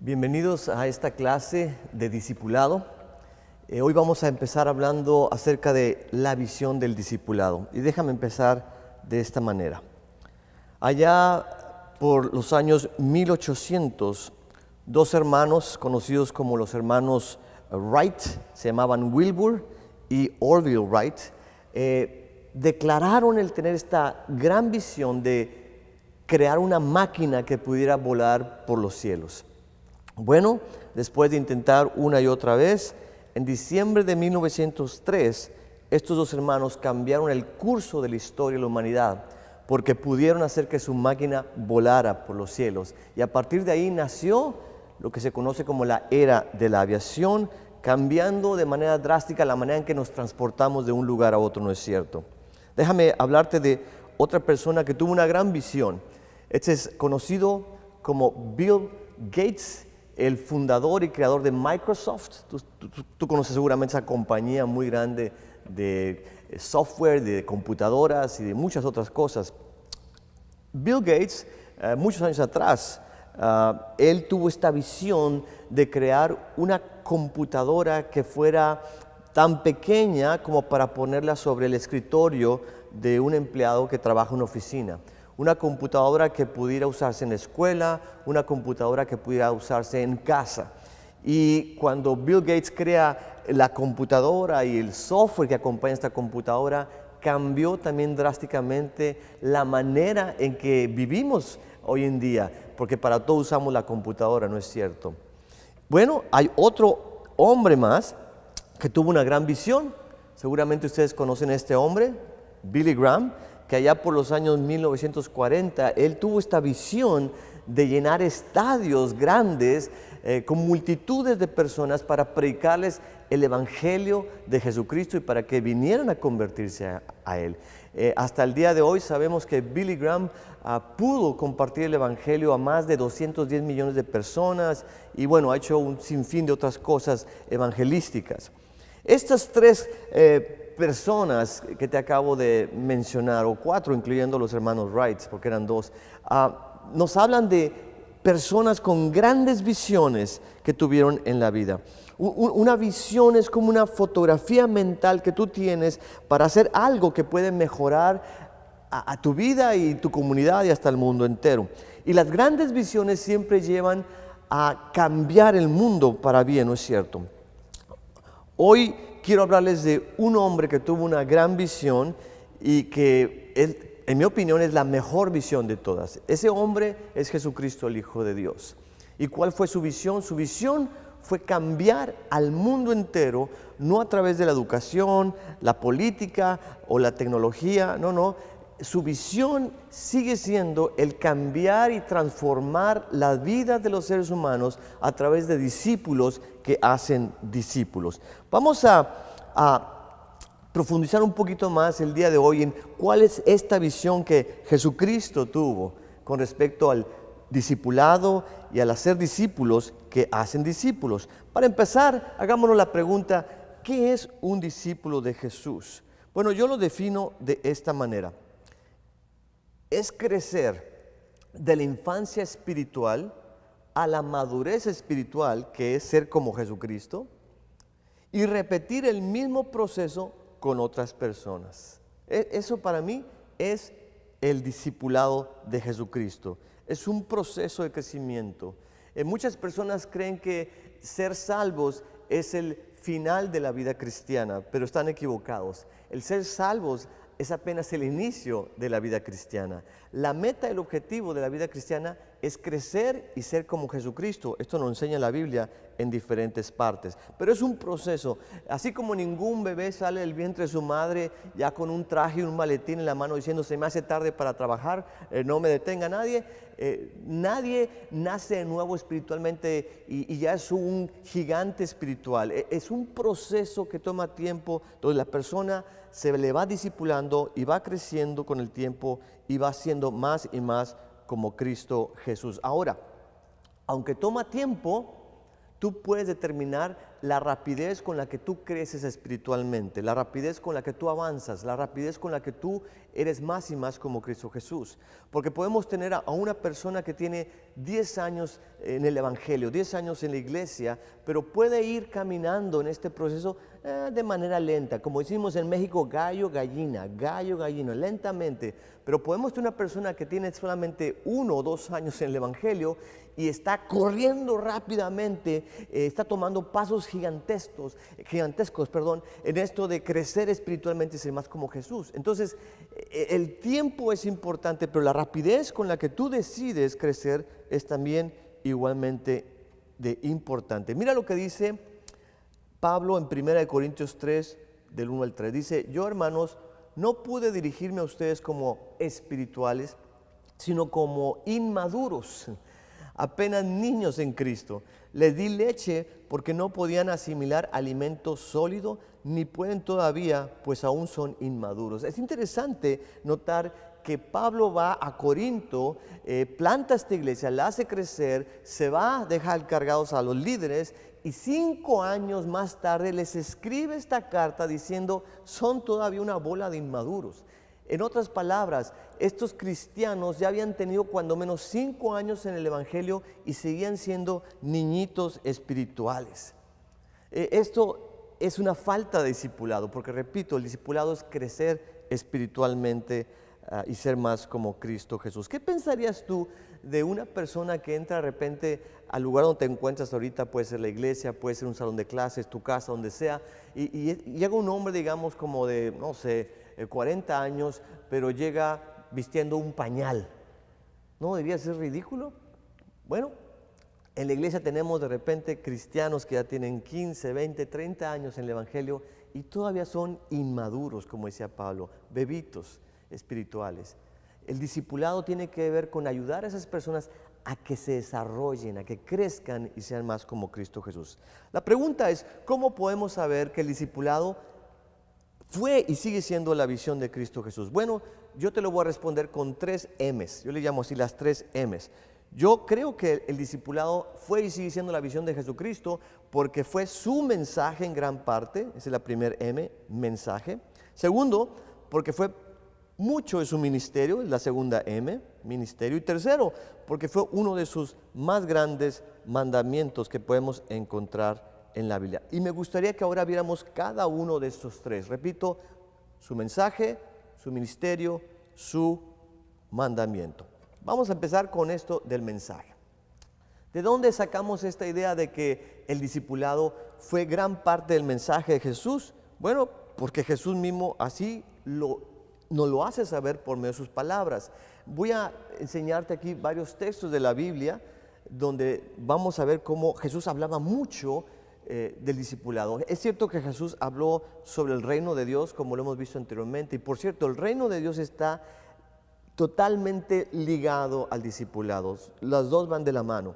Bienvenidos a esta clase de discipulado. Hoy vamos a empezar hablando acerca de la visión del discipulado. Y déjame empezar de esta manera. Allá por los años 1800, dos hermanos conocidos como los hermanos Wright, se llamaban Wilbur y Orville Wright, declararon el tener esta gran visión de crear una máquina que pudiera volar por los cielos. Bueno, después de intentar una y otra vez, en diciembre de 1903, estos dos hermanos cambiaron el curso de la historia de la humanidad porque pudieron hacer que su máquina volara por los cielos. Y a partir de ahí nació lo que se conoce como la era de la aviación, cambiando de manera drástica la manera en que nos transportamos de un lugar a otro, ¿no es cierto? Déjame hablarte de otra persona que tuvo una gran visión. Este es conocido como Bill Gates, el fundador y creador de Microsoft. Tú conoces seguramente esa compañía muy grande de software, de computadoras y de muchas otras cosas. Bill Gates, muchos años atrás, él tuvo esta visión de crear una computadora que fuera tan pequeña como para ponerla sobre el escritorio de un empleado que trabaja en una oficina. Una computadora que pudiera usarse en la escuela, una computadora que pudiera usarse en casa. Y cuando Bill Gates crea la computadora y el software que acompaña a esta computadora, cambió también drásticamente la manera en que vivimos hoy en día, porque para todo usamos la computadora, ¿no es cierto? Bueno, hay otro hombre más que tuvo una gran visión. Seguramente ustedes conocen a este hombre, Billy Graham, que allá por los años 1940, él tuvo esta visión de llenar estadios grandes con multitudes de personas para predicarles el Evangelio de Jesucristo y para que vinieran a convertirse a Él. Hasta el día de hoy sabemos que Billy Graham pudo compartir el Evangelio a más de 210 millones de personas y bueno, ha hecho un sinfín de otras cosas evangelísticas. Estas tres personas que te acabo de mencionar, o cuatro, incluyendo los hermanos Wright, porque eran dos, nos hablan de personas con grandes visiones que tuvieron en la vida. Una visión es como una fotografía mental que tú tienes para hacer algo que puede mejorar a tu vida y tu comunidad y hasta el mundo entero. Y las grandes visiones siempre llevan a cambiar el mundo para bien, ¿no es cierto? Hoy quiero hablarles de un hombre que tuvo una gran visión y que, en mi opinión, es la mejor visión de todas. Ese hombre es Jesucristo, el Hijo de Dios. ¿Y cuál fue su visión? Su visión fue cambiar al mundo entero, no a través de la educación, la política o la tecnología, no. Su visión sigue siendo el cambiar y transformar la vida de los seres humanos a través de discípulos que hacen discípulos. Vamos a profundizar un poquito más el día de hoy en cuál es esta visión que Jesucristo tuvo con respecto al discipulado y al hacer discípulos que hacen discípulos. Para empezar, hagámonos la pregunta, ¿qué es un discípulo de Jesús? Bueno, yo lo defino de esta manera. Es crecer de la infancia espiritual a la madurez espiritual, que es ser como Jesucristo, y repetir el mismo proceso con otras personas. Eso para mí es el discipulado de Jesucristo. Es un proceso de crecimiento. Muchas personas creen que ser salvos es el final de la vida cristiana, pero están equivocados. El ser salvos es apenas el inicio de la vida cristiana. La meta, el objetivo de la vida cristiana es crecer y ser como Jesucristo. Esto nos enseña la Biblia en diferentes partes. Pero es un proceso. Así como ningún bebé sale del vientre de su madre ya con un traje y un maletín en la mano diciendo se me hace tarde para trabajar, no me detenga nadie. Nadie nace de nuevo espiritualmente y ya es un gigante espiritual. Es un proceso que toma tiempo, donde la persona se le va discipulando y va creciendo con el tiempo y va siendo más y más como Cristo Jesús. Ahora, aunque toma tiempo, tú puedes determinar la rapidez con la que tú creces espiritualmente, la rapidez con la que tú avanzas, la rapidez con la que tú eres más y más como Cristo Jesús. Porque podemos tener a una persona que tiene 10 años en el Evangelio, 10 años en la iglesia, pero puede ir caminando en este proceso de manera lenta, como decimos en México, gallo, gallina, lentamente. Pero podemos tener una persona que tiene solamente 1 o 2 años en el Evangelio y está corriendo rápidamente, está tomando pasos gigantescos, en esto de crecer espiritualmente y ser más como Jesús. Entonces, el tiempo es importante, pero la rapidez con la que tú decides crecer es también igualmente importante. Mira lo que dice Pablo en 1 Corintios 3, del 1 al 3. Dice, yo hermanos, no pude dirigirme a ustedes como espirituales, sino como inmaduros, apenas niños en Cristo. Les di leche porque no podían asimilar alimento sólido, ni pueden todavía, pues aún son inmaduros. Es interesante notar que Pablo va a Corinto, planta esta iglesia, la hace crecer, se va a dejar cargados a los líderes y 5 años más tarde les escribe esta carta diciendo, son todavía una bola de inmaduros. En otras palabras, estos cristianos ya habían tenido cuando menos 5 años en el Evangelio y seguían siendo niñitos espirituales. Esto es una falta de discipulado, porque repito, el discipulado es crecer espiritualmente y ser más como Cristo Jesús. ¿Qué pensarías tú de una persona que entra de repente al lugar donde te encuentras ahorita? Puede ser la iglesia, puede ser un salón de clases, tu casa, donde sea, y llega un hombre, digamos, como de, no sé, 40 años, pero llega vistiendo un pañal. ¿No debía ser ridículo? Bueno, en la iglesia tenemos de repente cristianos que ya tienen 15, 20, 30 años en el Evangelio y todavía son inmaduros, como decía Pablo, bebitos espirituales. El discipulado tiene que ver con ayudar a esas personas a que se desarrollen, a que crezcan y sean más como Cristo Jesús. La pregunta es, ¿cómo podemos saber que el discipulado fue y sigue siendo la visión de Cristo Jesús? Bueno, yo te lo voy a responder con 3 M's. Yo le llamo así las 3 M's. Yo creo que el discipulado fue y sigue siendo la visión de Jesucristo porque fue su mensaje en gran parte. Esa es la primera M, mensaje. Segundo, porque fue mucho de su ministerio, es la segunda M, ministerio. Y tercero, porque fue uno de sus más grandes mandamientos que podemos encontrar en la Biblia. Y me gustaría que ahora viéramos cada uno de estos 3. Repito, su mensaje, su ministerio, su mandamiento. Vamos a empezar con esto del mensaje. ¿De dónde sacamos esta idea de que el discipulado fue gran parte del mensaje de Jesús? Bueno, porque Jesús mismo así nos lo hace saber por medio de sus palabras. Voy a enseñarte aquí varios textos de la Biblia donde vamos a ver cómo Jesús hablaba mucho del discipulado. Es cierto que Jesús habló sobre el reino de Dios, como lo hemos visto anteriormente, y por cierto, el reino de Dios está totalmente ligado al discipulado. Las dos van de la mano.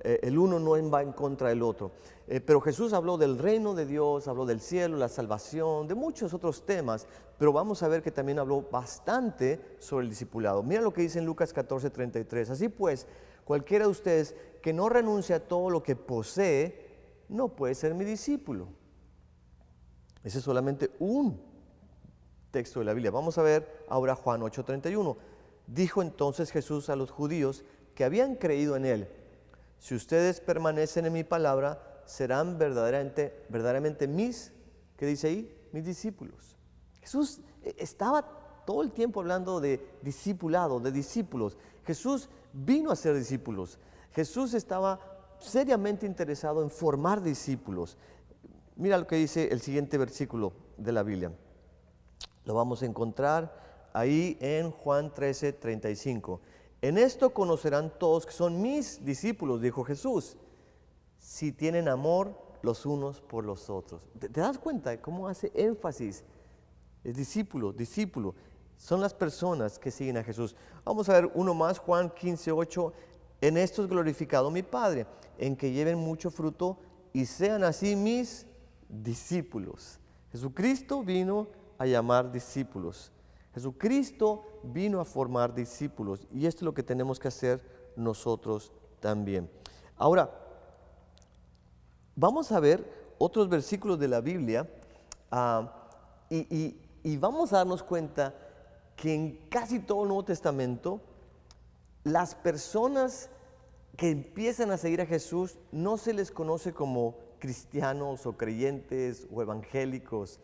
El uno no va en contra del otro. Pero Jesús habló del reino de Dios, habló del cielo, la salvación, de muchos otros temas, pero vamos a ver que también habló bastante sobre el discipulado. Mira lo que dice en Lucas 14:33. Así pues, cualquiera de ustedes que no renuncie a todo lo que posee, no puede ser mi discípulo. Ese es solamente un texto de la Biblia. Vamos a ver ahora Juan 8:31. Dijo entonces Jesús a los judíos que habían creído en él: si ustedes permanecen en mi palabra, serán verdaderamente mis, ¿qué dice ahí? Mis discípulos. Jesús estaba todo el tiempo hablando de discipulado, de discípulos. Jesús vino a ser discípulos. Jesús estaba seriamente interesado en formar discípulos. Mira lo que dice el siguiente versículo de la Biblia. Lo vamos a encontrar ahí en Juan 13:35. En esto conocerán todos que son mis discípulos, dijo Jesús, si tienen amor los unos por los otros. ¿Te das cuenta de cómo hace énfasis? Es discípulo. Son las personas que siguen a Jesús. Vamos a ver uno más, Juan 15:8. En esto es glorificado mi Padre, en que lleven mucho fruto y sean así mis discípulos. Jesucristo vino a llamar discípulos. Jesucristo vino a formar discípulos y esto es lo que tenemos que hacer nosotros también. Ahora, vamos a ver otros versículos de la Biblia y vamos a darnos cuenta que en casi todo el Nuevo Testamento las personas que empiezan a seguir a Jesús no se les conoce como cristianos o creyentes o evangélicos,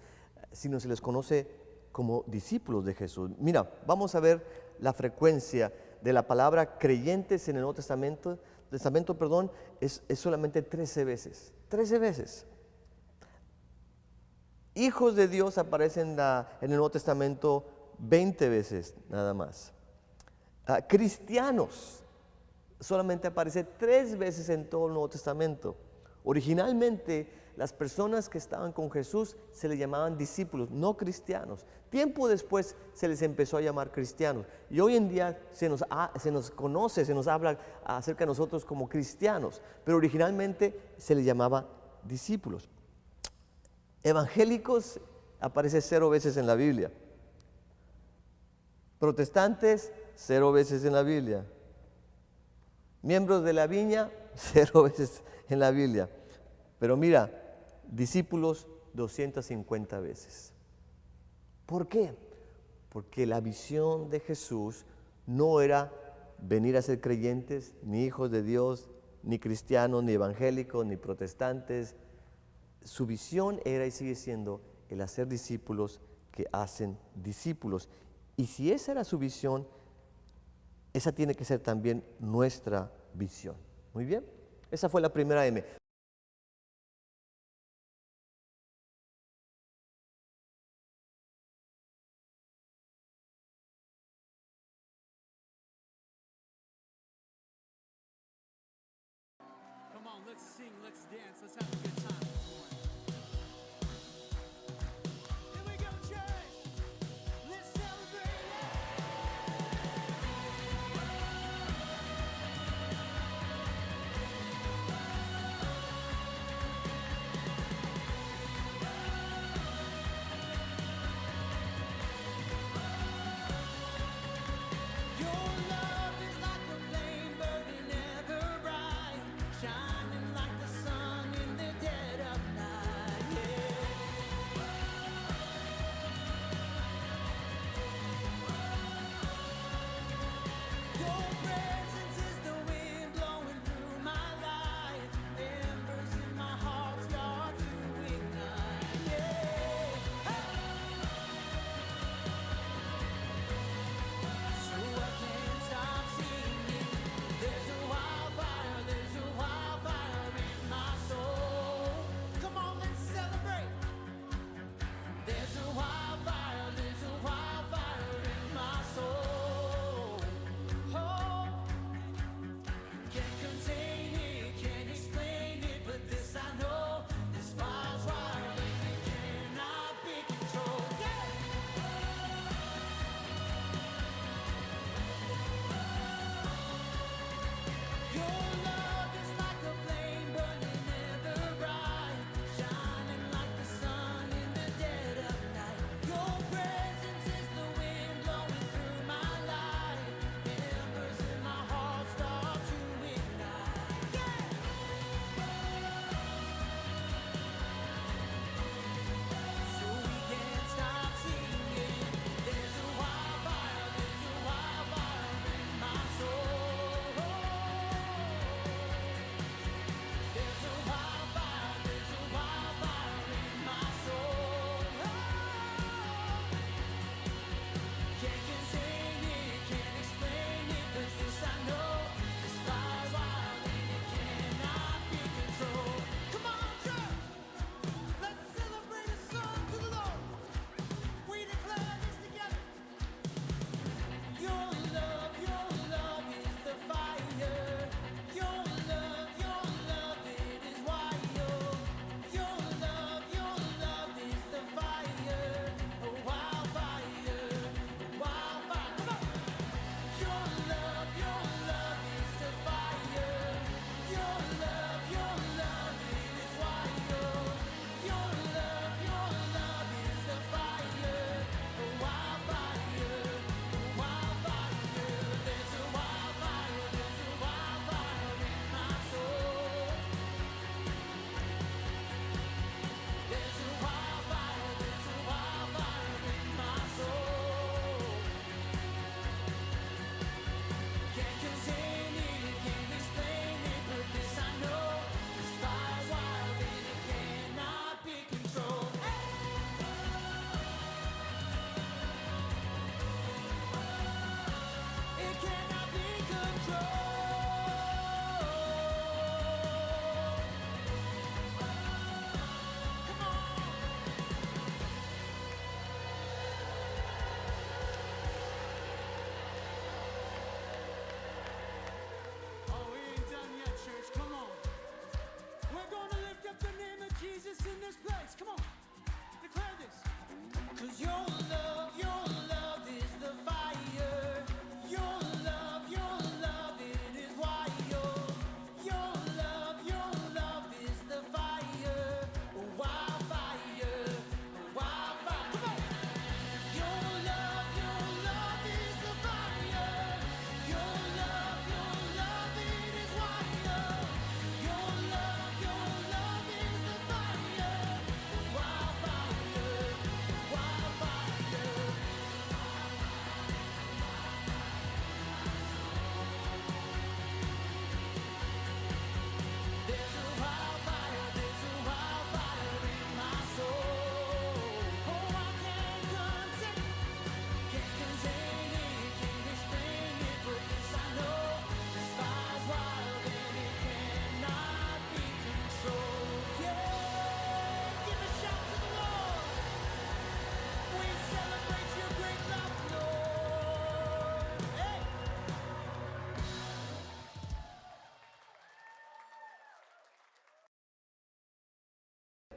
sino se les conoce como discípulos de Jesús. Mira, vamos a ver la frecuencia de la palabra creyentes en el Nuevo Testamento, es solamente 13 veces. 13 veces. Hijos de Dios aparecen en el Nuevo Testamento 20 veces nada más. Cristianos solamente aparece 3 veces en todo el Nuevo Testamento. Originalmente las personas que estaban con Jesús se les llamaban discípulos, no cristianos. Tiempo después se les empezó a llamar cristianos. Y hoy en día se nos conoce, se nos habla acerca de nosotros como cristianos. Pero originalmente se les llamaba discípulos. Evangélicos aparece 0 veces en la Biblia. Protestantes, 0 veces en la Biblia. Miembros de la viña, 0 veces en la Biblia. Pero mira, discípulos 250 veces. ¿Por qué? Porque la visión de Jesús no era venir a ser creyentes, ni hijos de Dios, ni cristianos, ni evangélicos, ni protestantes. Su visión era y sigue siendo el hacer discípulos que hacen discípulos. Y si esa era su visión, esa tiene que ser también nuestra visión. Muy bien, esa fue la primera M. Come on, let's sing, let's dance, let's have a good time this morning. Here we go, church. Let's celebrate it. Your love is like a flame burning ever bright, shining like the sun in the day.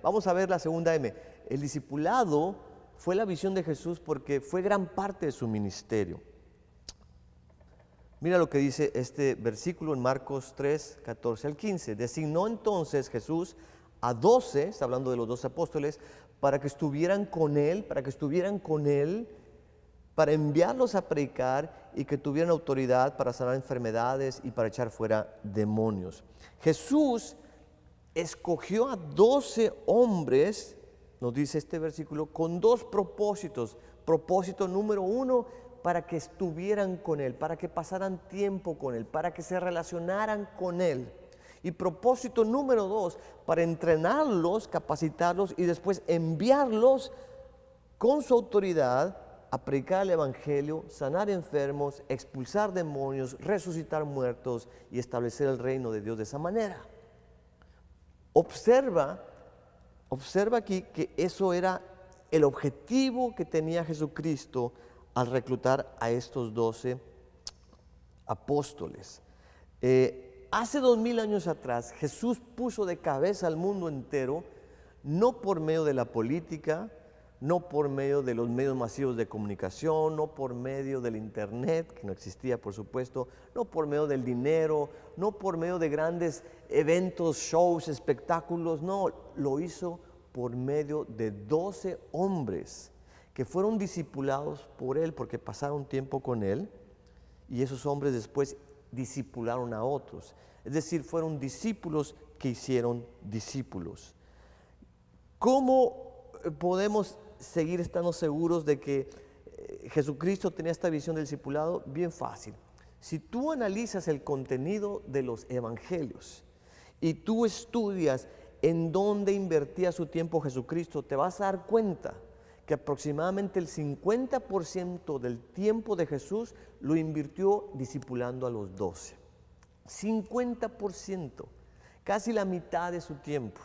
vamos a ver la segunda M. El discipulado fue la visión de Jesús porque fue gran parte de su ministerio. Mira lo que dice este versículo en Marcos 3, 14 al 15. Designó entonces Jesús a 12, está hablando de los 12 apóstoles, para que estuvieran con él, para enviarlos a predicar y que tuvieran autoridad para sanar enfermedades y para echar fuera demonios. Jesús escogió a 12 hombres, nos dice este versículo, con dos propósitos. Propósito número 1, para que estuvieran con él, para que pasaran tiempo con él, para que se relacionaran con él. Y propósito número 2, para entrenarlos, capacitarlos y después enviarlos con su autoridad a predicar el evangelio, sanar enfermos, expulsar demonios, resucitar muertos y establecer el reino de Dios de esa manera. Observa aquí que eso era el objetivo que tenía Jesucristo al reclutar a estos 12 apóstoles. Hace 2000 años atrás, Jesús puso de cabeza al mundo entero, no por medio de la política, no por medio de los medios masivos de comunicación, no por medio del internet, que no existía por supuesto, no por medio del dinero, no por medio de grandes eventos, shows, espectáculos, no, lo hizo por medio de 12 hombres que fueron discipulados por él porque pasaron tiempo con él y esos hombres después discipularon a otros. Es decir, fueron discípulos que hicieron discípulos. ¿Cómo podemos seguir estando seguros de que Jesucristo tenía esta visión del discipulado? Bien fácil. Si tú analizas el contenido de los evangelios y tú estudias en dónde invertía su tiempo Jesucristo, te vas a dar cuenta que aproximadamente el 50% del tiempo de Jesús lo invirtió discipulando a los 12. 50%, casi la mitad de su tiempo.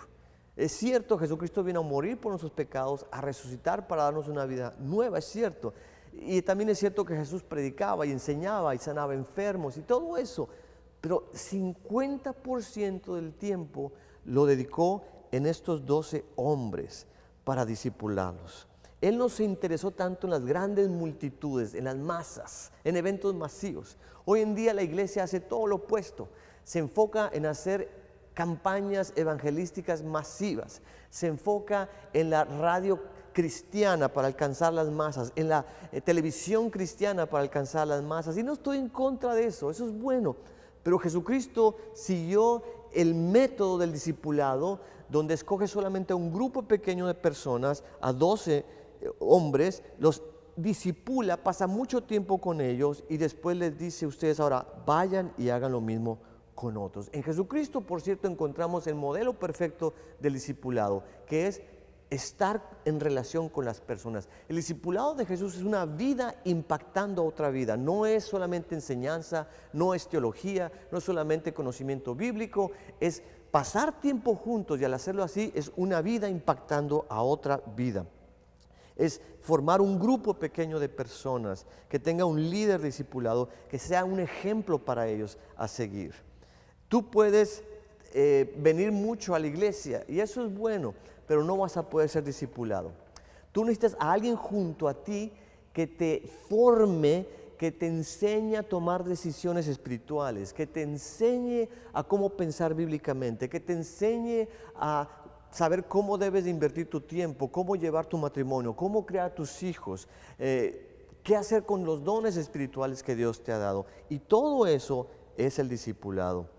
Es cierto, Jesucristo vino a morir por nuestros pecados, a resucitar para darnos una vida nueva, es cierto. Y también es cierto que Jesús predicaba y enseñaba y sanaba enfermos y todo eso. Pero 50% del tiempo lo dedicó en estos 12 hombres para discipularlos. Él no se interesó tanto en las grandes multitudes, en las masas, en eventos masivos. Hoy en día la iglesia hace todo lo opuesto. Se enfoca en hacer campañas evangelísticas masivas. Se enfoca en la radio cristiana para alcanzar las masas, en la televisión cristiana para alcanzar las masas. Y no estoy en contra de eso, eso es bueno. Pero Jesucristo siguió el método del discipulado, donde escoge solamente a un grupo pequeño de personas, a 12 hombres, los discipula, pasa mucho tiempo con ellos y después les dice a ustedes ahora vayan y hagan lo mismo con otros. En Jesucristo, por cierto, encontramos el modelo perfecto del discipulado, que es estar en relación con las personas. El discipulado de Jesús es una vida impactando a otra vida, no es solamente enseñanza, no es teología, no es solamente conocimiento bíblico, es pasar tiempo juntos y al hacerlo así es una vida impactando a otra vida. Es formar un grupo pequeño de personas que tenga un líder discipulado, que sea un ejemplo para ellos a seguir. Tú puedes venir mucho a la iglesia y eso es bueno, pero no vas a poder ser discipulado. Tú necesitas a alguien junto a ti que te forme, que te enseñe a tomar decisiones espirituales, que te enseñe a cómo pensar bíblicamente, que te enseñe a saber cómo debes de invertir tu tiempo, cómo llevar tu matrimonio, cómo crear tus hijos, qué hacer con los dones espirituales que Dios te ha dado. Y todo eso es el discipulado.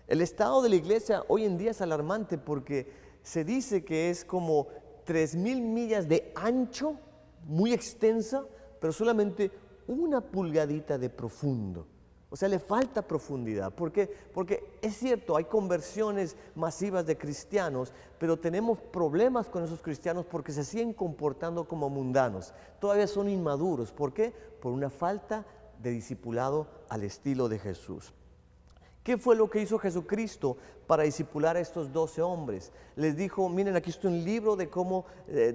El estado de la iglesia hoy en día es alarmante porque se dice que es como 3000 millas de ancho, muy extensa, pero solamente una pulgadita de profundo. O sea, le falta profundidad. ¿Por qué? Porque es cierto, hay conversiones masivas de cristianos, pero tenemos problemas con esos cristianos porque se siguen comportando como mundanos. Todavía son inmaduros. ¿Por qué? Por una falta de discipulado al estilo de Jesús. ¿Qué fue lo que hizo Jesucristo para discipular a estos 12 hombres? Les dijo, miren, aquí está un libro de cómo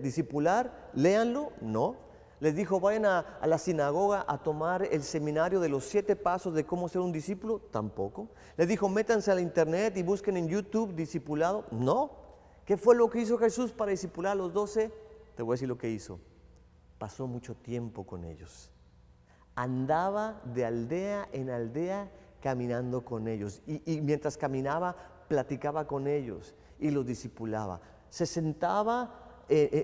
discipular, léanlo. No. Les dijo, vayan a la sinagoga a tomar el seminario de los 7 pasos de cómo ser un discípulo. Tampoco. Les dijo, métanse al internet y busquen en YouTube discipulado. No. ¿Qué fue lo que hizo Jesús para discipular a los 12? Te voy a decir lo que hizo. Pasó mucho tiempo con ellos. Andaba de aldea en aldea caminando con ellos. Y mientras caminaba, platicaba con ellos y los discipulaba. Se sentaba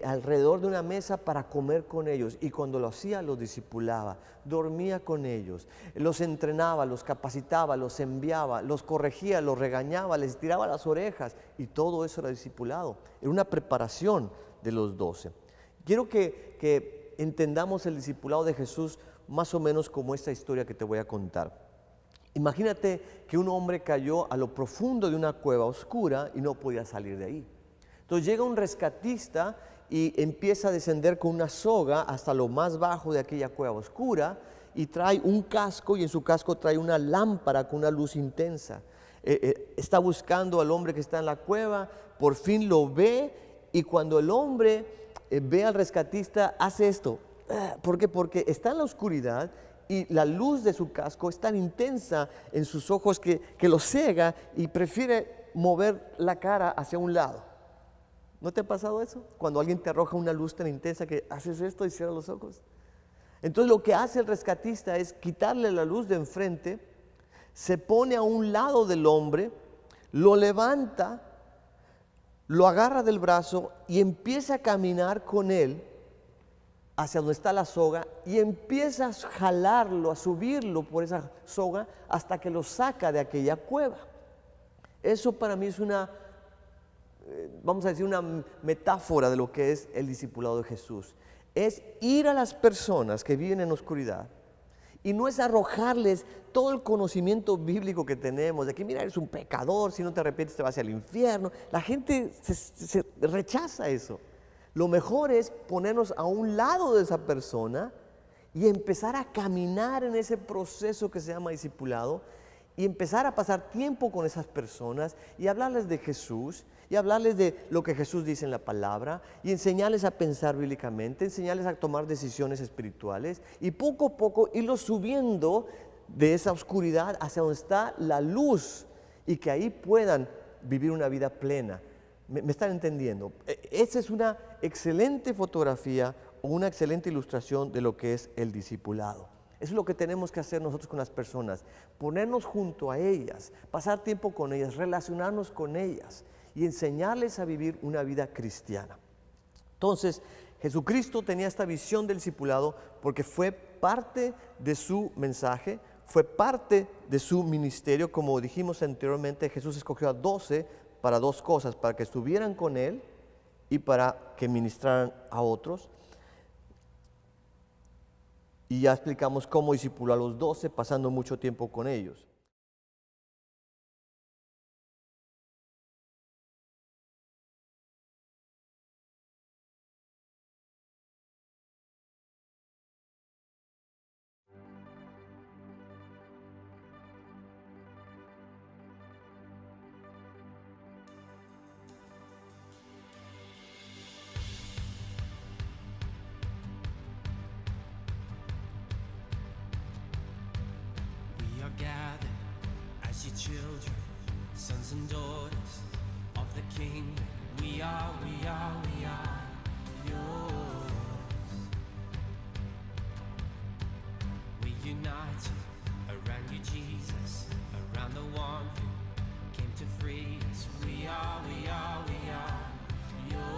alrededor de una mesa para comer con ellos, y cuando lo hacía los discipulaba, dormía con ellos, los entrenaba, los capacitaba, los enviaba, los corregía, los regañaba, les tiraba las orejas, y todo eso era discipulado. Era una preparación de los 12. Quiero que entendamos el discipulado de Jesús más o menos como esta historia que te voy a contar. Imagínate que un hombre cayó a lo profundo de una cueva oscura y no podía salir de ahí. Entonces llega un rescatista y empieza a descender con una soga hasta lo más bajo de aquella cueva oscura, y trae un casco, y en su casco trae una lámpara con una luz intensa. Está buscando al hombre que está en la cueva, por fin lo ve, y cuando el hombre ve al rescatista, hace esto. ¿Por qué? Porque está en la oscuridad y la luz de su casco es tan intensa en sus ojos que lo ciega, y prefiere mover la cara hacia un lado. ¿No te ha pasado eso? Cuando alguien te arroja una luz tan intensa que haces esto y cierras los ojos. Entonces lo que hace el rescatista es quitarle la luz de enfrente, se pone a un lado del hombre, lo levanta, lo agarra del brazo y empieza a caminar con él hacia donde está la soga, y empieza a jalarlo, a subirlo por esa soga hasta que lo saca de aquella cueva. Eso para mí es vamos a decir, una metáfora de lo que es el discipulado de Jesús. Es ir a las personas que viven en oscuridad, y no es arrojarles todo el conocimiento bíblico que tenemos, de que mira, eres un pecador, si no te arrepientes te vas al infierno. La gente se rechaza eso. Lo mejor es ponernos a un lado de esa persona y empezar a caminar en ese proceso que se llama discipulado, y empezar a pasar tiempo con esas personas y hablarles de Jesús, y hablarles de lo que Jesús dice en la palabra, y enseñarles a pensar bíblicamente, enseñarles a tomar decisiones espirituales, y poco a poco irlos subiendo de esa oscuridad hacia donde está la luz, y que ahí puedan vivir una vida plena. ¿Me están entendiendo? Esa es una excelente fotografía o una excelente ilustración de lo que es el discipulado. Eso es lo que tenemos que hacer nosotros con las personas, ponernos junto a ellas, pasar tiempo con ellas, relacionarnos con ellas y enseñarles a vivir una vida cristiana. Entonces, Jesucristo tenía esta visión del discipulado porque fue parte de su mensaje, fue parte de su ministerio. Como dijimos anteriormente, Jesús escogió a 12 para dos cosas: para que estuvieran con Él y para que ministraran a otros. Y ya explicamos cómo discipuló a los 12, pasando mucho tiempo con ellos. We are gathered as your children, sons and daughters of the King. We are yours. We're united around you, Jesus, around the one who came to free us. We are yours. We are yours.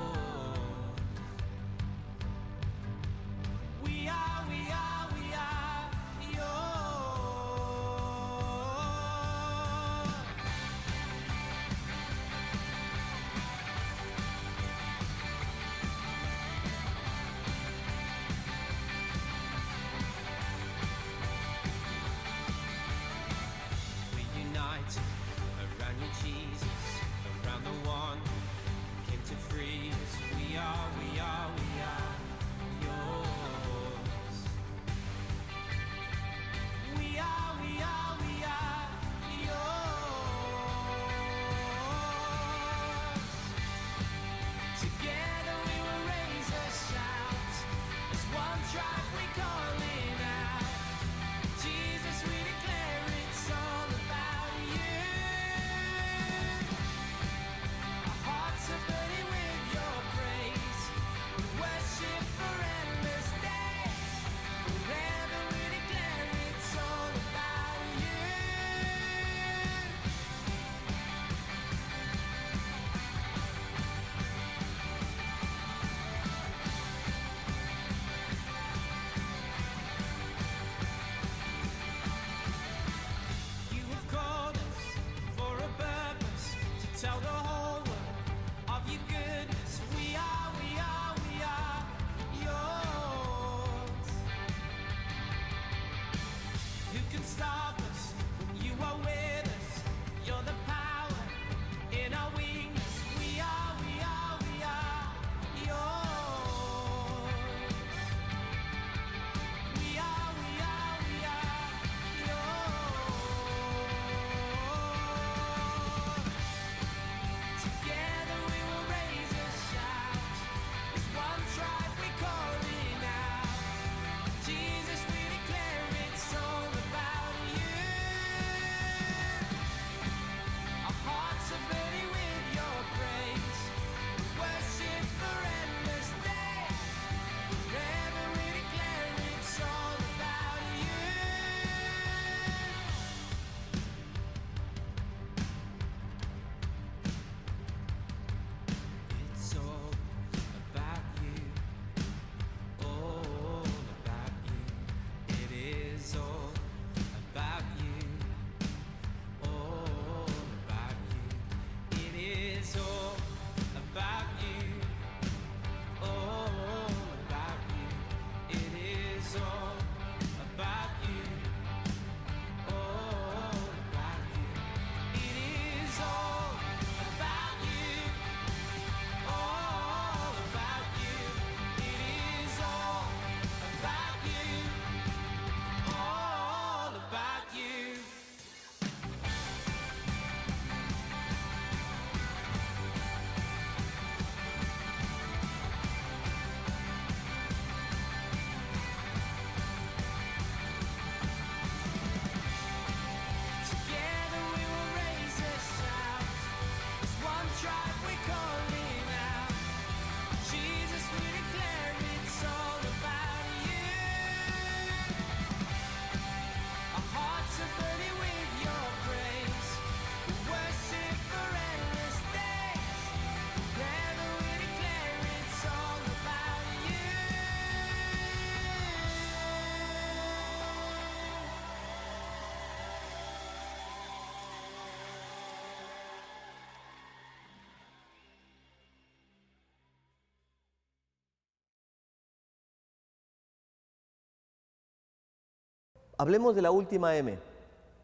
Hablemos de la última M,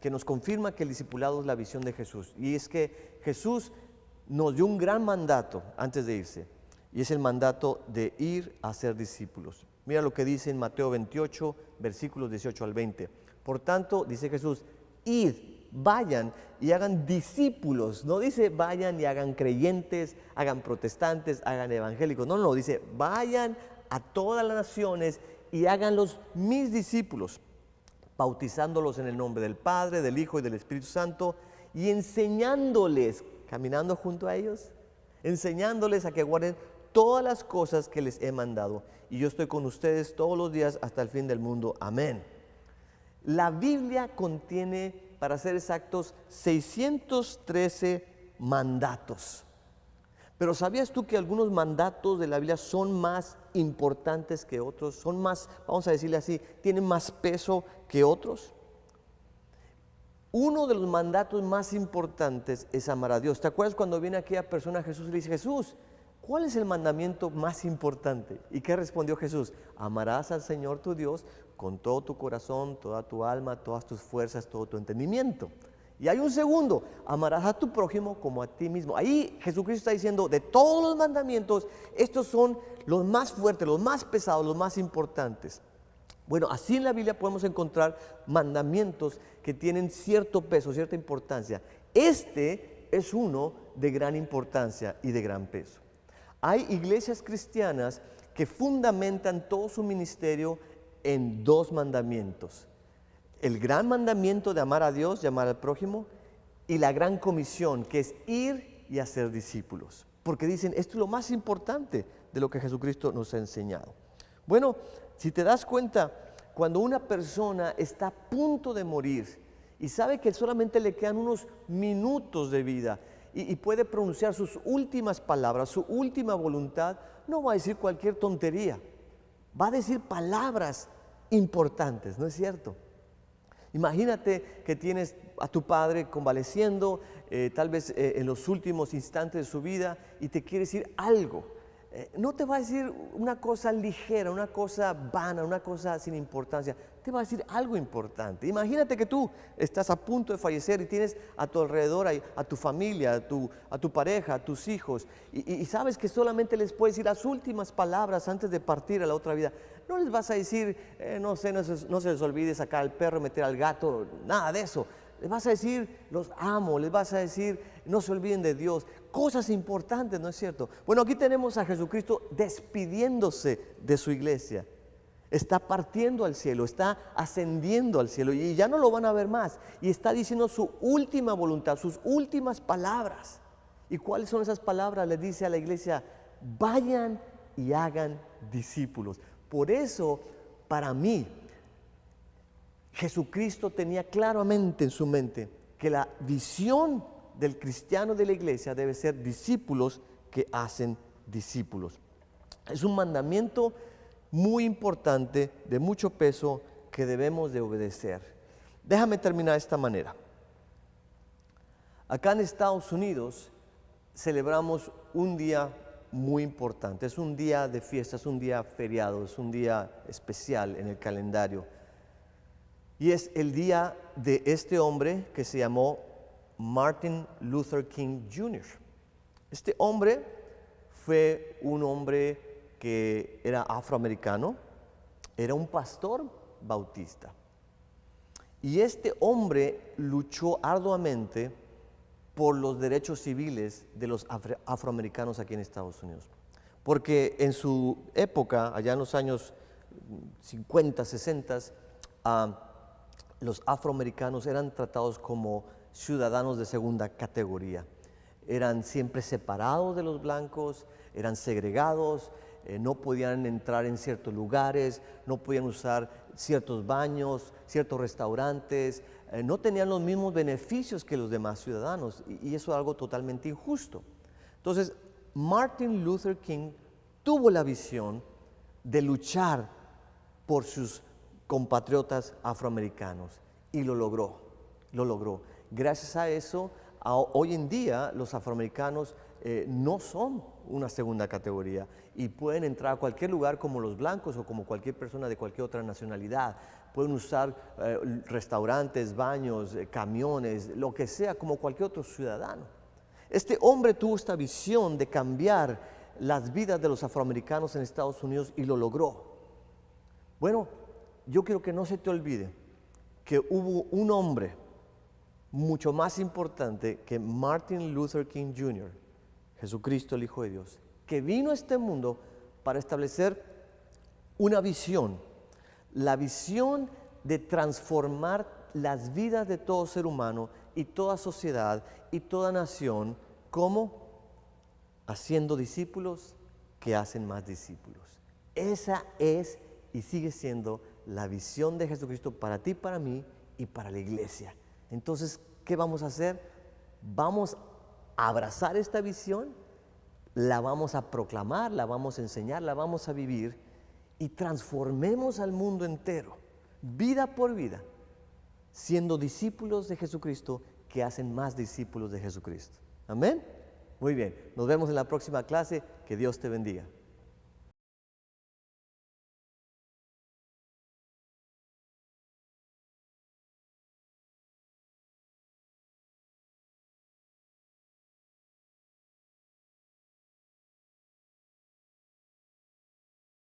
que nos confirma que el discipulado es la visión de Jesús. Y es que Jesús nos dio un gran mandato antes de irse. Y es el mandato de ir a ser discípulos. Mira lo que dice en Mateo 28, versículos 18 al 20. Por tanto, dice Jesús, id, vayan y hagan discípulos. No dice vayan y hagan creyentes, hagan protestantes, hagan evangélicos. No, no, dice vayan a todas las naciones y háganlos mis discípulos, bautizándolos en el nombre del Padre, del Hijo y del Espíritu Santo y enseñándoles, caminando junto a ellos, enseñándoles a que guarden todas las cosas que les he mandado. Y yo estoy con ustedes todos los días hasta el fin del mundo. Amén. La Biblia contiene, para ser exactos, 613 mandatos. Pero ¿sabías tú que algunos mandatos de la Biblia son más importantes que otros? Son más, vamos a decirle así, tienen más peso que otros. Uno de los mandatos más importantes es amar a Dios. ¿Te acuerdas cuando viene aquella persona a Jesús y le dice, Jesús, ¿cuál es el mandamiento más importante? ¿Y qué respondió Jesús? Amarás al Señor tu Dios con todo tu corazón, toda tu alma, todas tus fuerzas, todo tu entendimiento. Y hay un segundo, amarás a tu prójimo como a ti mismo. Ahí Jesucristo está diciendo, de todos los mandamientos, estos son los más fuertes, los más pesados, los más importantes. Bueno, así en la Biblia podemos encontrar mandamientos que tienen cierto peso, cierta importancia. Este es uno de gran importancia y de gran peso. Hay iglesias cristianas que fundamentan todo su ministerio en dos mandamientos. El gran mandamiento de amar a Dios y amar al prójimo, y la gran comisión, que es ir y hacer discípulos. Porque dicen, esto es lo más importante de lo que Jesucristo nos ha enseñado. Bueno, si te das cuenta, cuando una persona está a punto de morir y sabe que solamente le quedan unos minutos de vida y puede pronunciar sus últimas palabras, su última voluntad, no va a decir cualquier tontería. Va a decir palabras importantes, ¿no es cierto? Imagínate que tienes a tu padre convaleciendo, tal vez en los últimos instantes de su vida, y te quiere decir algo. No te va a decir una cosa ligera, una cosa vana, una cosa sin importancia. Te va a decir algo importante. Imagínate que tú estás a punto de fallecer y tienes a tu alrededor a tu familia, a tu pareja, a tus hijos, y sabes que solamente les puedes decir las últimas palabras antes de partir a la otra vida. No les vas a decir, no se les olvide sacar al perro, meter al gato, nada de eso. Les vas a decir, los amo, les vas a decir, no se olviden de Dios. Cosas importantes, ¿no es cierto? Bueno, aquí tenemos a Jesucristo despidiéndose de su iglesia. Está partiendo al cielo, está ascendiendo al cielo y ya no lo van a ver más. Y está diciendo su última voluntad, sus últimas palabras. ¿Y cuáles son esas palabras? Le dice a la iglesia, vayan y hagan discípulos. Por eso, para mí, Jesucristo tenía claramente en su mente que la visión del cristiano de la iglesia debe ser discípulos que hacen discípulos. Es un mandamiento muy importante, de mucho peso, que debemos de obedecer. Déjame terminar de esta manera. Acá en Estados Unidos celebramos un día muy importante. Es un día de fiesta, es un día feriado, es un día especial en el calendario. Y es el día de este hombre que se llamó Martin Luther King Jr. Este hombre fue un hombre que era afroamericano, era un pastor bautista. Y este hombre luchó arduamente por los derechos civiles de los afroamericanos aquí en Estados Unidos. Porque en su época, allá en los años 50, 60, los afroamericanos eran tratados como ciudadanos de segunda categoría. Eran siempre separados de los blancos, eran segregados, no podían entrar en ciertos lugares, no podían usar ciertos baños, ciertos restaurantes, no tenían los mismos beneficios que los demás ciudadanos, y eso es algo totalmente injusto. Entonces, Martin Luther King tuvo la visión de luchar por sus compatriotas afroamericanos y lo logró. Gracias a eso, hoy en día los afroamericanos no son una segunda categoría y pueden entrar a cualquier lugar como los blancos o como cualquier persona de cualquier otra nacionalidad. Pueden usar restaurantes, baños, camiones, lo que sea, como cualquier otro ciudadano. Este hombre tuvo esta visión de cambiar las vidas de los afroamericanos en Estados Unidos y lo logró. Bueno, yo quiero que no se te olvide que hubo un hombre mucho más importante que Martin Luther King Jr., Jesucristo el Hijo de Dios, que vino a este mundo para establecer una visión, la visión de transformar las vidas de todo ser humano y toda sociedad y toda nación, como haciendo discípulos que hacen más discípulos. Esa es y sigue siendo la visión de Jesucristo para ti, para mí y para la iglesia. Entonces, ¿qué vamos a hacer? Vamos a abrazar esta visión, la vamos a proclamar, la vamos a enseñar, la vamos a vivir y transformemos al mundo entero, vida por vida, siendo discípulos de Jesucristo que hacen más discípulos de Jesucristo. Amén. Muy bien, nos vemos en la próxima clase. Que Dios te bendiga.